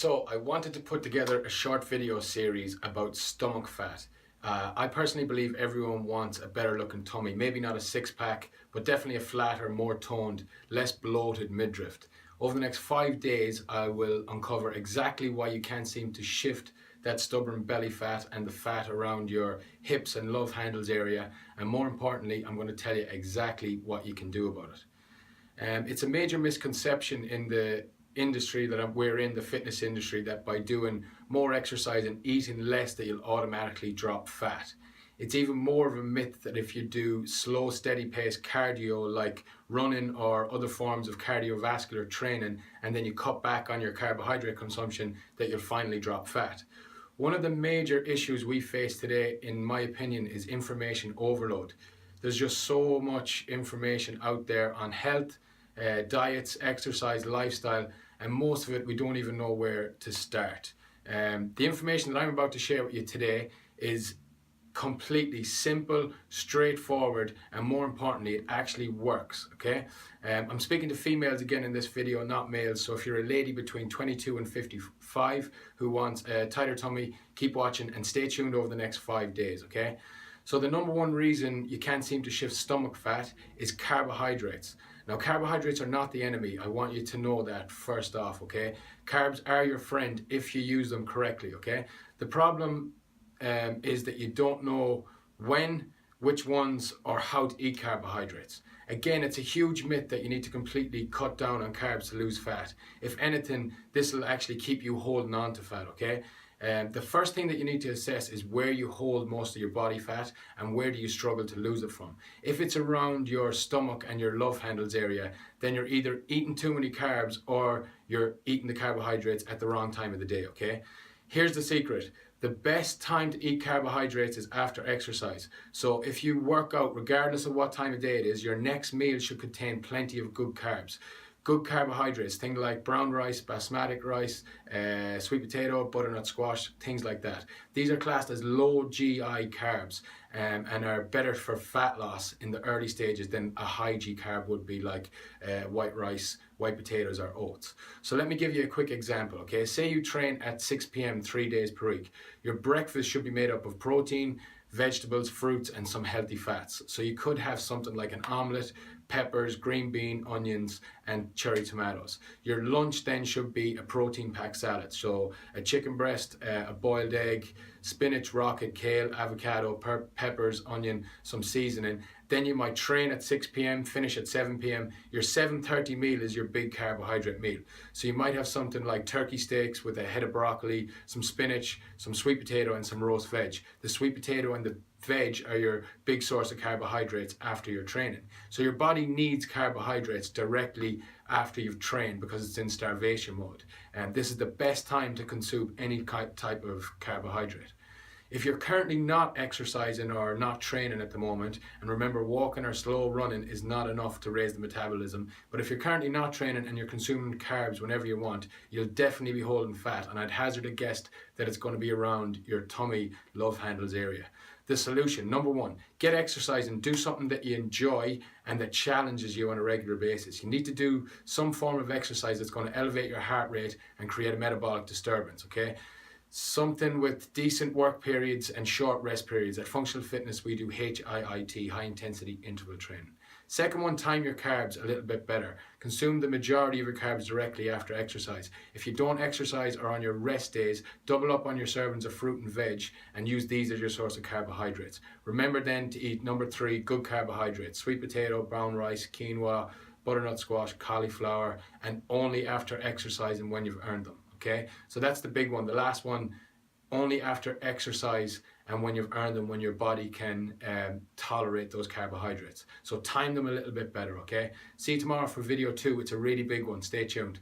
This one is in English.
So I wanted to put together a short video series about stomach fat. I personally believe everyone wants a better looking tummy, maybe not a six-pack, but definitely a flatter, more toned, less bloated midriff. Over the next 5 days, I will uncover exactly why you can't seem to shift that stubborn belly fat and the fat around your hips and love handles area. And more importantly, I'm going to tell you exactly what you can do about it. It's a major misconception in the industry that we're in, the fitness industry, that by doing more exercise and eating less that you'll automatically drop fat. It's even more of a myth that if you do slow, steady pace cardio like running or other forms of cardiovascular training and then you cut back on your carbohydrate consumption, that you'll finally drop fat. One of the major issues we face today, in my opinion, is information overload. There's just so much information out there on health, diets, exercise, lifestyle, and most of it we don't even know where to start. The information that I'm about to share with you today is completely simple, straightforward, and more importantly, it actually works, okay? I'm speaking to females again in this video, not males, so if you're a lady between 22 and 55 who wants a tighter tummy, keep watching and stay tuned over the next 5 days, okay? So the number one reason you can't seem to shift stomach fat is carbohydrates. Now, carbohydrates are not the enemy. I want you to know that first off, okay? Carbs are your friend if you use them correctly, okay? The problem is that you don't know when, which ones, or how to eat carbohydrates. Again, it's a huge myth that you need to completely cut down on carbs to lose fat. If anything, this will actually keep you holding on to fat, okay? The first thing that you need to assess is where you hold most of your body fat and where do you struggle to lose it from. If it's around your stomach and your love handles area, then you're either eating too many carbs or you're eating the carbohydrates at the wrong time of the day, okay? Here's the secret. The best time to eat carbohydrates is after exercise. So if you work out, regardless of what time of day it is, your next meal should contain plenty of good carbs. Good carbohydrates, things like brown rice, basmati rice, sweet potato, butternut squash, things like that. These are classed as low GI carbs and are better for fat loss in the early stages than a high G carb would be, like white rice, white potatoes, or oats. So let me give you a quick example, okay? Say you train at 6 p.m. 3 days per week. Your breakfast should be made up of protein, vegetables, fruits, and some healthy fats. So you could have something like an omelette, peppers, green bean, onions, and cherry tomatoes. Your lunch then should be a protein-packed salad. So a chicken breast, a boiled egg, spinach, rocket, kale, avocado, peppers, onion, some seasoning. Then you might train at 6 p.m, finish at 7 p.m. Your 7:30 meal is your big carbohydrate meal. So you might have something like turkey steaks with a head of broccoli, some spinach, some sweet potato, and some roast veg. The sweet potato and the veg are your big source of carbohydrates after your training. So your body needs carbohydrates directly after you've trained because it's in starvation mode. And this is the best time to consume any type of carbohydrate. If you're currently not exercising or not training at the moment, and remember, walking or slow running is not enough to raise the metabolism, but if you're currently not training and you're consuming carbs whenever you want, you'll definitely be holding fat, and I'd hazard a guess that it's going to be around your tummy, love handles area. The solution, number one, get exercising, do something that you enjoy and that challenges you on a regular basis. You need to do some form of exercise that's going to elevate your heart rate and create a metabolic disturbance, okay? Something with decent work periods and short rest periods. At Functional Fitness, we do HIIT, high intensity interval training. Second one, time your carbs a little bit better. Consume the majority of your carbs directly after exercise. If you don't exercise or on your rest days, double up on your servings of fruit and veg and use these as your source of carbohydrates. Remember then to eat number 3, good carbohydrates: sweet potato, brown rice, quinoa, butternut squash, cauliflower, and only after exercising when you've earned them. Okay, so that's the big one. The last one, only after exercise and when you've earned them, when your body can tolerate those carbohydrates. So time them a little bit better, okay? See you tomorrow for video 2. It's a really big one. Stay tuned.